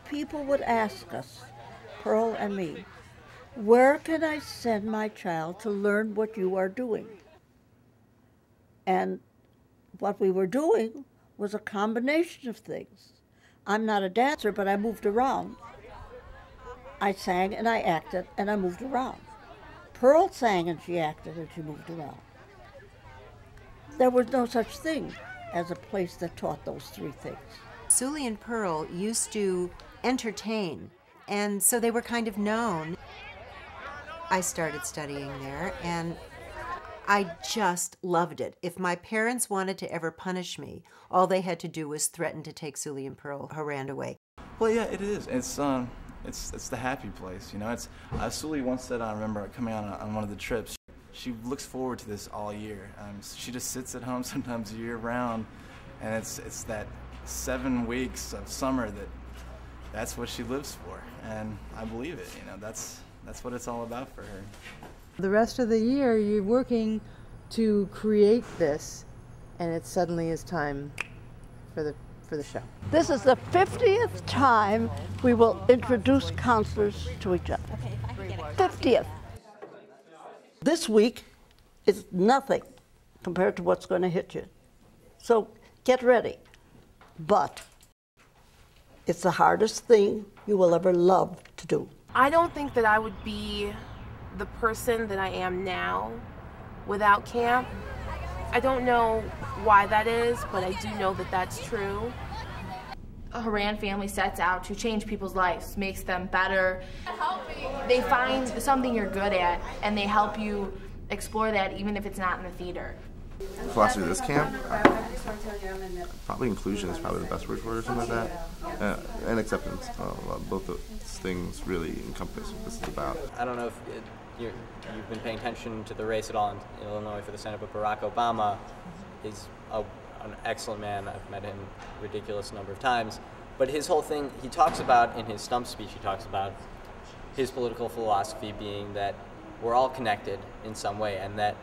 people would ask us, Pearl and me, where can I send my child to learn what you are doing? And what we were doing was a combination of things. I'm not a dancer, but I moved around. I sang and I acted and I moved around. Pearl sang and she acted and she moved around. There was no such thing as a place that taught those three things. Suli and Pearl used to entertain, and so they were kind of known. I started studying there, and I just loved it. If my parents wanted to ever punish me, all they had to do was threaten to take Suli and Pearl Horan away. Well, yeah, it is. It's the happy place, you know. It's Suli once said, I remember coming on one of the trips, she looks forward to this all year. She just sits at home sometimes year round, and it's that 7 weeks of summer that's what she lives for, and I believe it. You know, that's what it's all about for her. The rest of the year, you're working to create this, and it suddenly is time for the show. This is the 50th time we will introduce counselors to each other. 50th. This week is nothing compared to what's going to hit you. So get ready. But it's the hardest thing you will ever love to do. I don't think that I would be the person that I am now without camp. I don't know why that is, but I do know that that's true. A Horan family sets out to change people's lives, makes them better. They find something you're good at, and they help you explore that even if it's not in the theater. The philosophy of this camp, probably inclusion is probably the best word for it, or something like that, and acceptance. Both those things really encompass what this is about. I don't know if you've been paying attention to the race at all in Illinois for the Senate, but Barack Obama is an excellent man. I've met him a ridiculous number of times. But his whole thing, he talks about, in his stump speech, he talks about his political philosophy being that we're all connected in some way, and that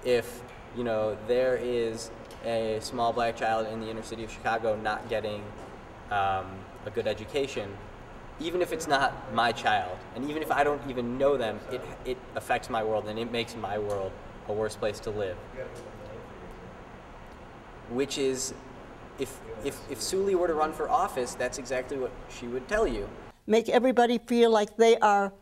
if, you know, there is a small black child in the inner city of Chicago not getting a good education, even if it's not my child, and even if I don't even know them, it affects my world, and it makes my world a worse place to live. Which is, if Suli were to run for office, that's exactly what she would tell you. Make everybody feel like they are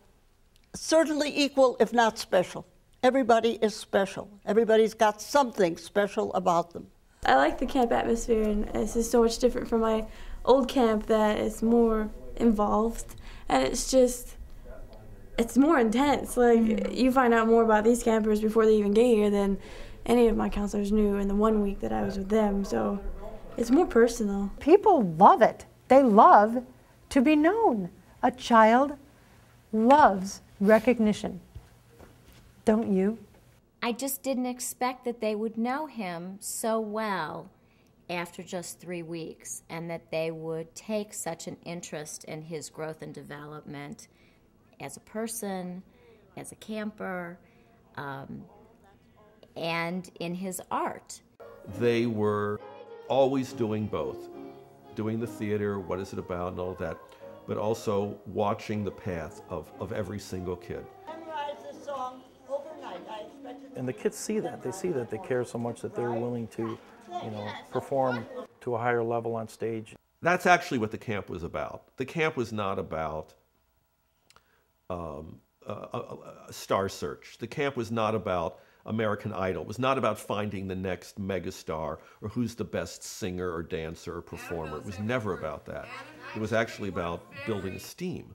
certainly equal, if not special. Everybody is special. Everybody's got something special about them. I like the camp atmosphere, and it's just so much different from my old camp that it's more involved, and it's more intense. Like, you find out more about these campers before they even get here than any of my counselors knew in the 1 week that I was with them, so it's more personal. People love it. They love to be known. A child loves recognition. Don't you? I just didn't expect that they would know him so well after just 3 weeks, and that they would take such an interest in his growth and development as a person, as a camper, and in his art. They were always doing both, doing the theater, what is it about, and all that, but also watching the path of every single kid. And the kids see that. They see that they care so much that they're willing to, you know, perform to a higher level on stage. That's actually what the camp was about. The camp was not about a star search. The camp was not about American Idol. It was not about finding the next megastar or who's the best singer or dancer or performer. It was never about that. It was actually about building esteem,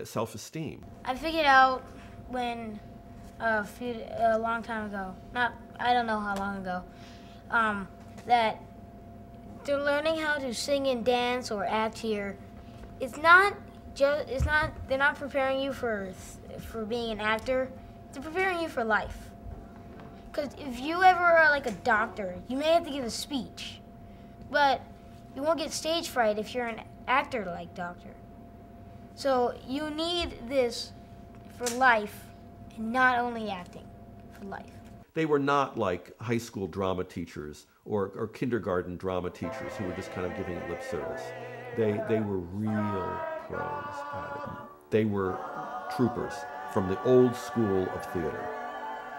self-esteem. I figured out when a long time ago, I don't know how long ago, that they're learning how to sing and dance or act here. They're not preparing you for being an actor. They're preparing you for life. Because if you ever are like a doctor, you may have to give a speech, but you won't get stage fright if you're an actor like doctor. So you need this for life, and not only acting, for life. They were not like high school drama teachers or kindergarten drama teachers who were just kind of giving it lip service. They were real pros at it. They were troopers from the old school of theater.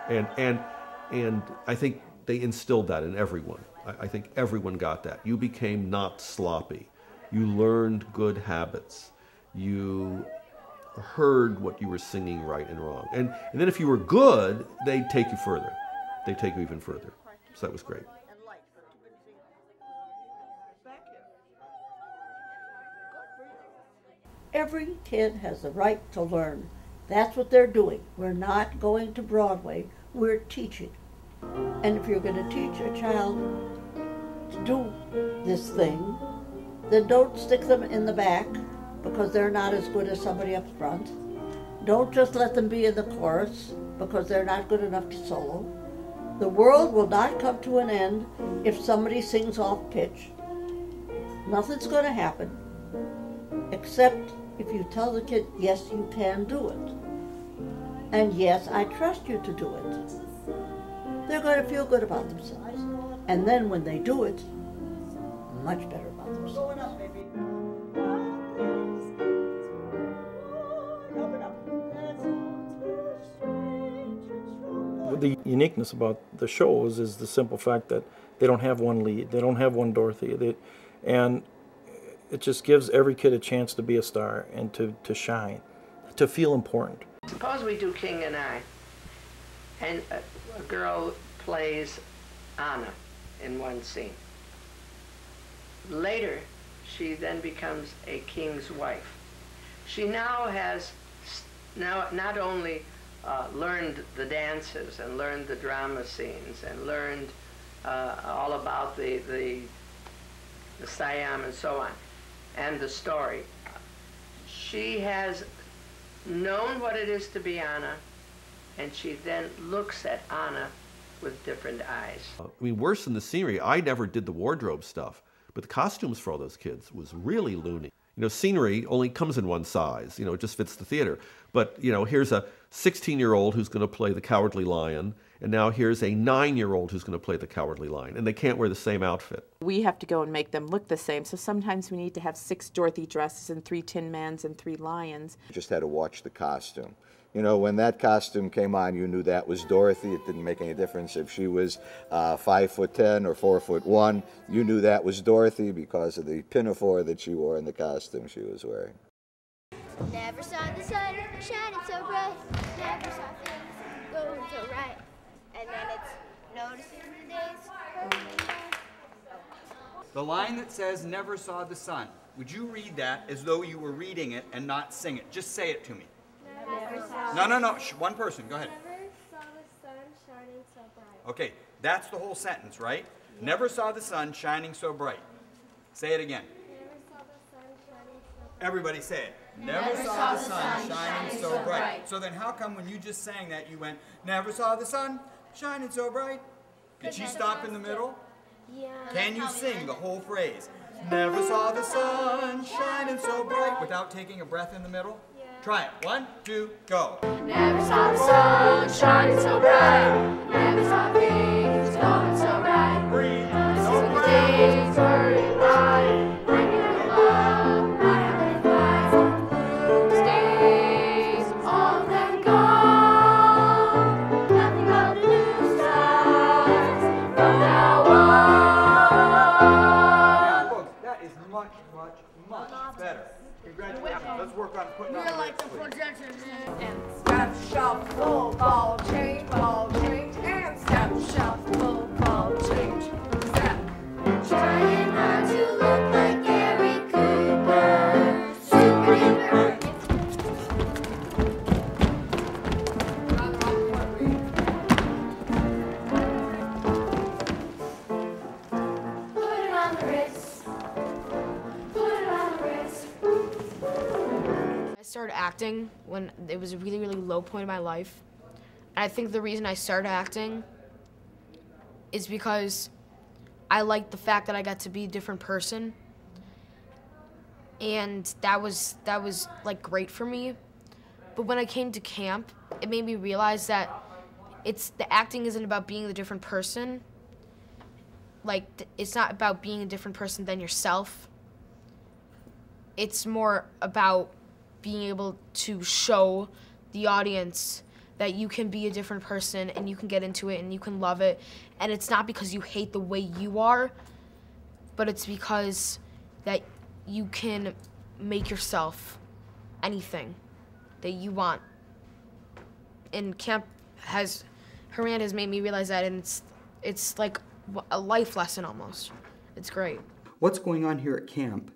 And I think they instilled that in everyone. I think everyone got that. You became not sloppy. You learned good habits. You heard what you were singing right and wrong. And then if you were good, they'd take you further. They'd take you even further. So that was great. Every kid has the right to learn. That's what they're doing. We're not going to Broadway, we're teaching. And if you're going to teach a child to do this thing, then don't stick them in the back because they're not as good as somebody up front. Don't just let them be in the chorus because they're not good enough to solo. The world will not come to an end if somebody sings off pitch. Nothing's going to happen, except if you tell the kid, yes, you can do it. And yes, I trust you to do it. They're going to feel good about themselves. And then when they do it, much better about themselves. The uniqueness about the shows is the simple fact that they don't have one lead, they don't have one Dorothy, and it just gives every kid a chance to be a star and to shine, to feel important. Suppose we do King and I, and a girl plays Anna in one scene. Later, she then becomes a king's wife. She now has not only learned the dances and learned the drama scenes and learned all about the Siam and so on, and the story. She has known what it is to be Anna, and she then looks at Anna with different eyes. I mean, worse than the scenery, I never did the wardrobe stuff, but the costumes for all those kids was really loony. You know, scenery only comes in one size, you know, it just fits the theater. But, you know, here's a 16-year-old who's going to play the Cowardly Lion, and now here's a 9-year-old who's going to play the Cowardly Lion, and they can't wear the same outfit. We have to go and make them look the same, so sometimes we need to have 6 Dorothy dresses and 3 Tin Mans and 3 lions. You just had to watch the costume. You know, when that costume came on, you knew that was Dorothy. It didn't make any difference if she was 5'10" or 4'1". You knew that was Dorothy because of the pinafore that she wore and the costume she was wearing. Never saw the sun shining so bright. Never saw things going so right. And then it's noticing the days going by. The line that says never saw the sun. Would you read that as though you were reading it and not sing it? Just say it to me. No. One person. Go ahead. Never saw the sun shining so bright. Okay, that's the whole sentence, right? Yeah. Never saw the sun shining so bright. Say it again. Never saw the sun shining so bright. Everybody say it. Never saw the sun shining so bright. So then how come when you just sang that you went, never saw the sun shining so bright? Did she stop in the middle? Yeah. Can you sing the whole phrase? Never saw the sun shining so bright without taking a breath in the middle? Yeah. Try it. 1, 2, go. Never saw the sun shining so bright. Never saw things going so right. Breathe. No days hurry by. Bring your love, my heavenly flight. Those days, all of them gone. Nothing but blue skies from now on. Now, folks, that is much, much, much better. Congratulations. Let's work on putting on the lips, please. And step, shuffle, ball change, and step, shuffle, ball change, step. Trying not to look like Gary Cooper, super duper. Put it on the wrist. Put it on the wrist. I started acting when it was a really, really low point in my life. And I think the reason I started acting is because I liked the fact that I got to be a different person. And that was like great for me. But when I came to camp, it made me realize that the acting isn't about being the different person. Like, it's not about being a different person than yourself. it's more about being able to show the audience that you can be a different person and you can get into it and you can love it. And it's not because you hate the way you are, but it's because that you can make yourself anything that you want. And camp Haran has made me realize that, and it's like a life lesson almost. It's great. What's going on here at camp,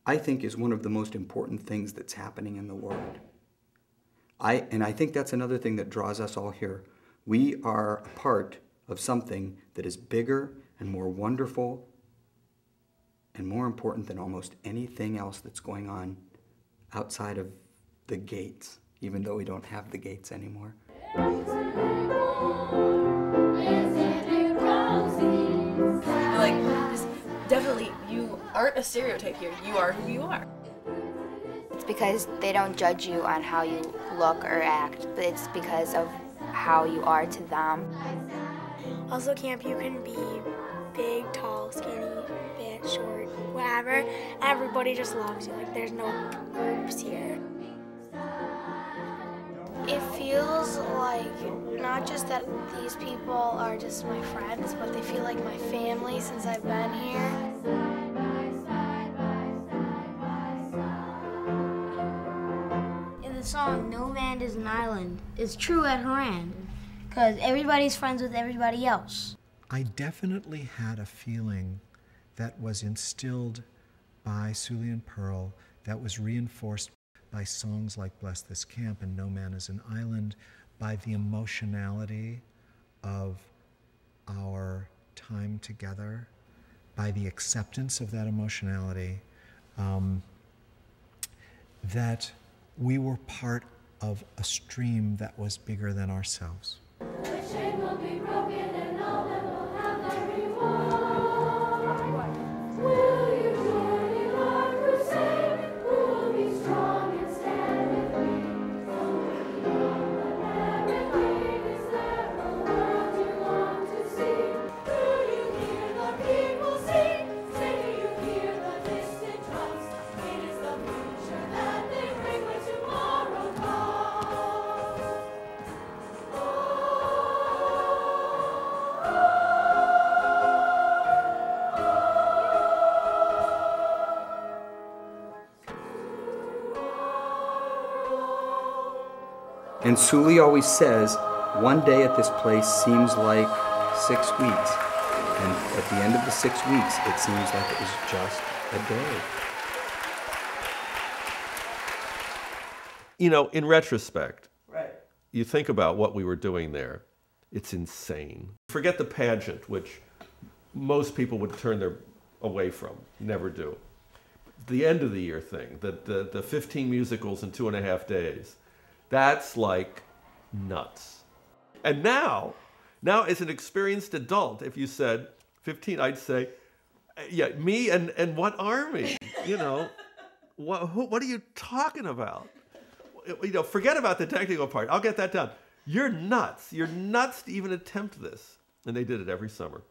I think, is one of the most important things that's happening in the world. And I think that's another thing that draws us all here. We are a part of something that is bigger and more wonderful and more important than almost anything else that's going on outside of the gates, even though we don't have the gates anymore. Like, definitely, you aren't a stereotype here. You are who you are. It's because they don't judge you on how you look or act, but it's because of how you are to them. Also, camp, you can be big, tall, skinny, fat, short, whatever. Everybody just loves you. Like, there's no groups here. It feels like not just that these people are just my friends, but they feel like my family since I've been here. In the song, "No Man is an Island," it's true at Haran, because everybody's friends with everybody else. I definitely had a feeling that was instilled by Suli and Pearl, that was reinforced by songs like Bless This Camp and No Man is an Island, by the emotionality of our time together, by the acceptance of that emotionality, that we were part of a stream that was bigger than ourselves. The chain will be broken and all men will have their reward. Will you join in our crusade? Who will be strong and stand with me? So we know that everything is there, a world you long to see. Do you hear the people sing? Say, do you hear the distant drums? It is the future that they bring when tomorrow comes. And Suli always says, one day at this place seems like 6 weeks. And at the end of the 6 weeks, it seems like it was just a day. You know, in retrospect, Right. you think about what we were doing there, it's insane. Forget the pageant, which most people would turn their away from, never do. The end of the year thing, the 15 musicals in 2.5 days, that's like nuts. And now as an experienced adult, if you said 15, I'd say, yeah, me and what army? You know, what are you talking about? You know, forget about the technical part. I'll get that done. You're nuts. You're nuts to even attempt this. And they did it every summer.